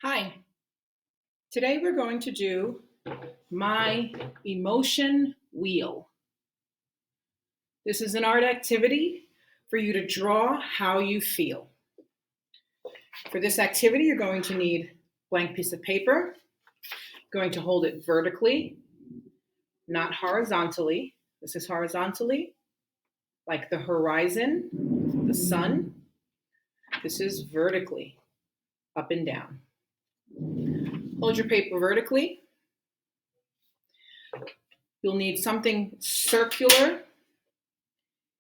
Hi, today we're going to do my emotion wheel. This is an art activity for you to draw how you feel. For this activity, you're going to need a blank piece of paper, going to hold it vertically, not horizontally. This is horizontally, like the horizon, the sun. This is vertically, up and down. Hold your paper vertically. You'll need something circular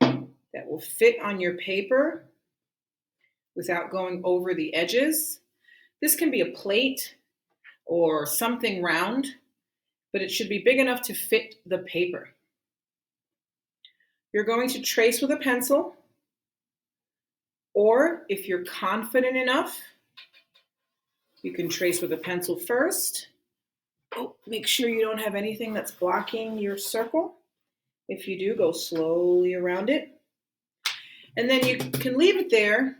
that will fit on your paper without going over the edges. This can be a plate or something round, but it should be big enough to fit the paper. You're going to trace with a pencil, or if you're confident enough, you can trace with a pencil first. Make sure you don't have anything that's blocking your circle. If you do, go slowly around it. And then you can leave it there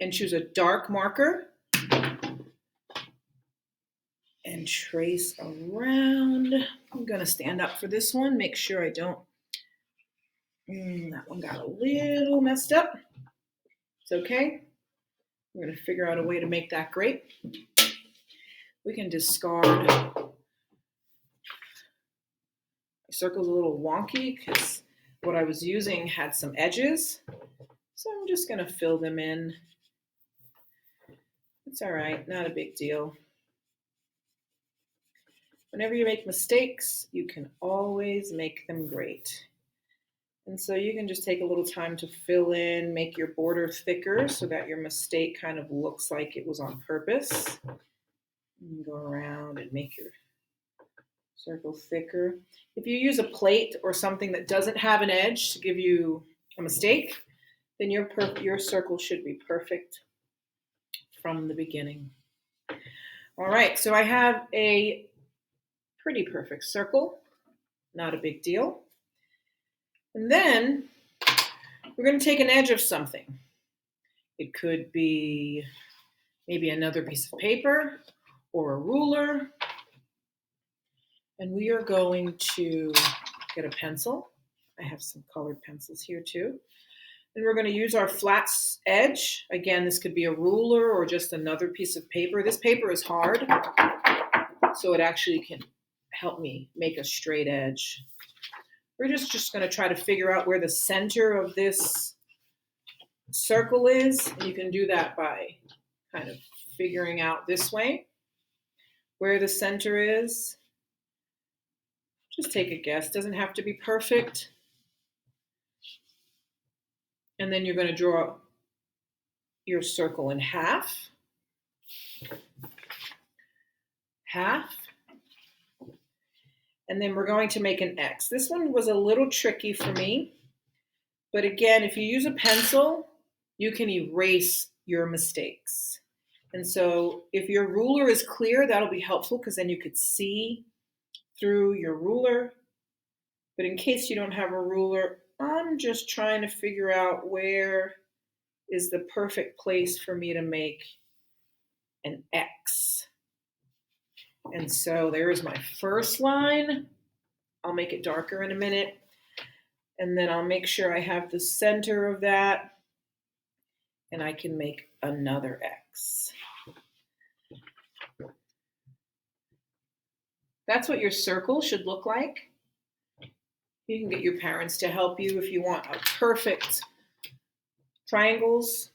and choose a dark marker and trace around. I'm gonna stand up for this one, make sure I don't, that one got a little messed up. It's okay. We're gonna figure out a way to make that great. We can discard, my circle's a little wonky because what I was using had some edges. So I'm just gonna fill them in. It's all right, not a big deal. Whenever you make mistakes, you can always make them great. And so you can just take a little time to fill in, make your border thicker so that your mistake kind of looks like it was on purpose. And go around and make your circle thicker. If you use a plate or something that doesn't have an edge to give you a mistake, then your circle should be perfect from the beginning. All right, so I have a pretty perfect circle, not a big deal. And then we're going to take an edge of something. It could be maybe another piece of paper or a ruler. And we are going to get a pencil. I have some colored pencils here too. And we're going to use our flat edge. Again, this could be a ruler or just another piece of paper. This paper is hard, so it actually can help me make a straight edge. We're just going to try to figure out where the center of this circle is. And you can do that by kind of figuring out this way where the center is. Just take a guess. Doesn't have to be perfect. And then you're going to draw your circle in half. Half. And then we're going to make an X. This one was a little tricky for me. But again, if you use a pencil, you can erase your mistakes. And so if your ruler is clear, that'll be helpful because then you could see through your ruler. But in case you don't have a ruler, I'm just trying to figure out where is the perfect place for me to make an X. And so there's my first line. I'll make it darker in a minute. And then I'll make sure I have the center of that. And I can make another X. That's what your circle should look like. You can get your parents to help you if you want a perfect triangles.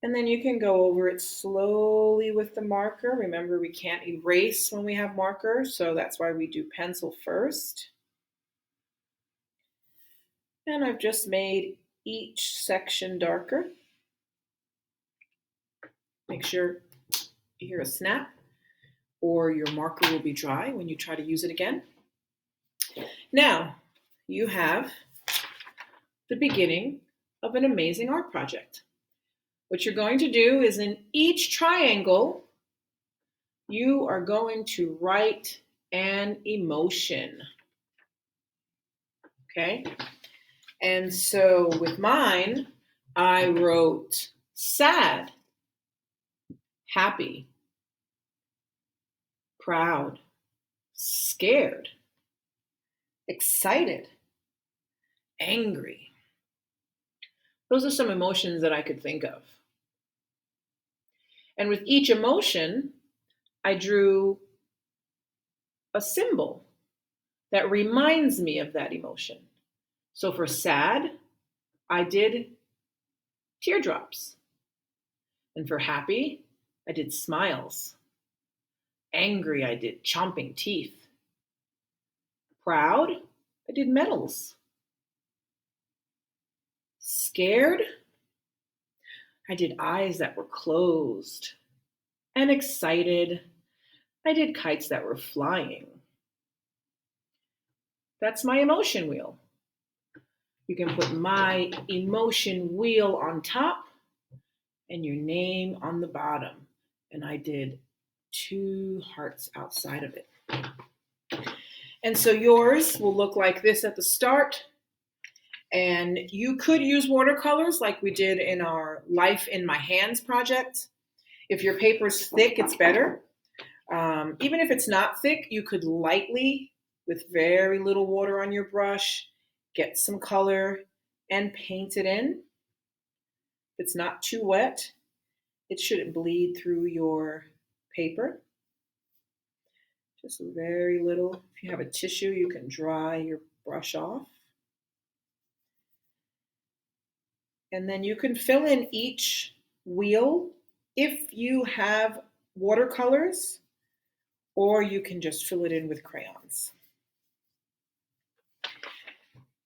And then you can go over it slowly with the marker. Remember, we can't erase when we have marker, so that's why we do pencil first. And I've just made each section darker. Make sure you hear a snap, or your marker will be dry when you try to use it again. Now, you have the beginning of an amazing art project. What you're going to do is in each triangle, you are going to write an emotion. Okay? And so with mine, I wrote sad. happy, proud, scared, excited, angry. Those are some emotions that I could think of. And with each emotion, I drew a symbol that reminds me of that emotion. So for sad, I did teardrops. And for happy, I did smiles. Angry, I did chomping teeth. Proud, I did medals. Scared, I did eyes that were closed. And excited, I did kites that were flying. That's my emotion wheel. You can put my emotion wheel on top and your name on the bottom. And I did 2 hearts outside of it. And so yours will look like this at the start. And you could use watercolors like we did in our Life in My Hands project. If your paper's thick, it's better. Even if it's not thick, you could lightly, with very little water on your brush, get some color and paint it in. If it's not too wet, it shouldn't bleed through your paper. Just very little. If you have a tissue, you can dry your brush off. And then you can fill in each wheel if you have watercolors, or you can just fill it in with crayons.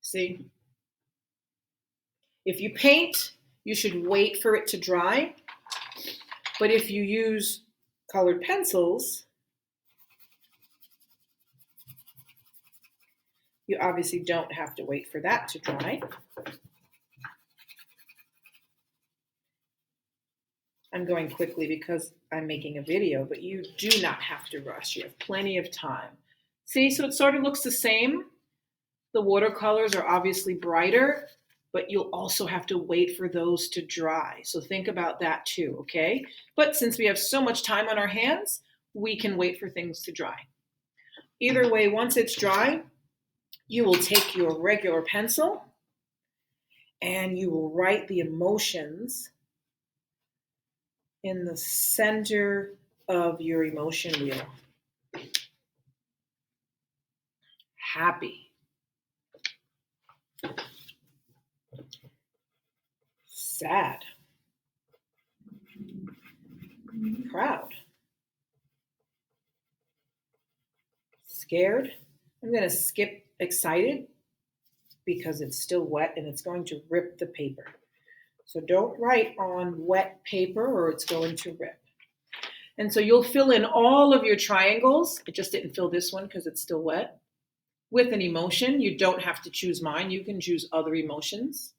See? If you paint, you should wait for it to dry. But if you use colored pencils, you obviously don't have to wait for that to dry. I'm going quickly because I'm making a video, but you do not have to rush. You have plenty of time. See, so it sort of looks the same. The watercolors are obviously brighter, but you'll also have to wait for those to dry. So think about that too, okay? But since we have so much time on our hands, we can wait for things to dry. Either way, once it's dry, you will take your regular pencil and you will write the emotions in the center of your emotion wheel. Happy. Sad. Proud. Scared. I'm going to skip excited because it's still wet and it's going to rip the paper. So don't write on wet paper or it's going to rip. And so you'll fill in all of your triangles. I just didn't fill this one because it's still wet. With an emotion, you don't have to choose mine. You can choose other emotions.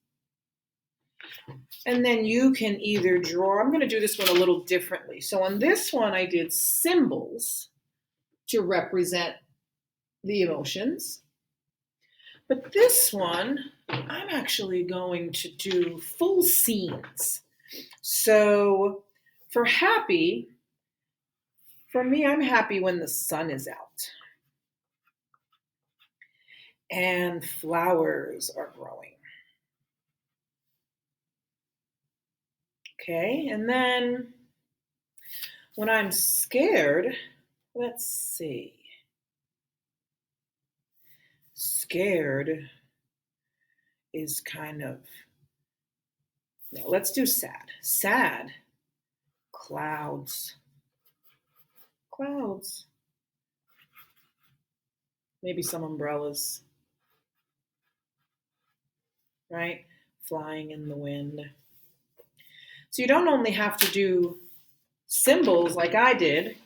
And then you can either draw. I'm going to do this one a little differently. So on this one, I did symbols to represent the emotions. But this one, I'm actually going to do full scenes. So for happy, for me, I'm happy when the sun is out and flowers are growing. Okay, and then when I'm scared, let's see. Scared is kind of, no, let's do sad. Sad, clouds. Clouds. Maybe some umbrellas, right? Flying in the wind. So you don't only have to do symbols like I did.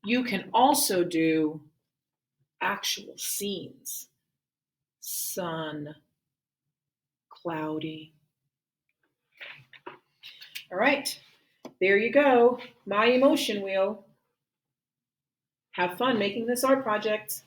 You can also do actual scenes. Sun, cloudy. All right, there you go. My emotion wheel. Have fun making this art project.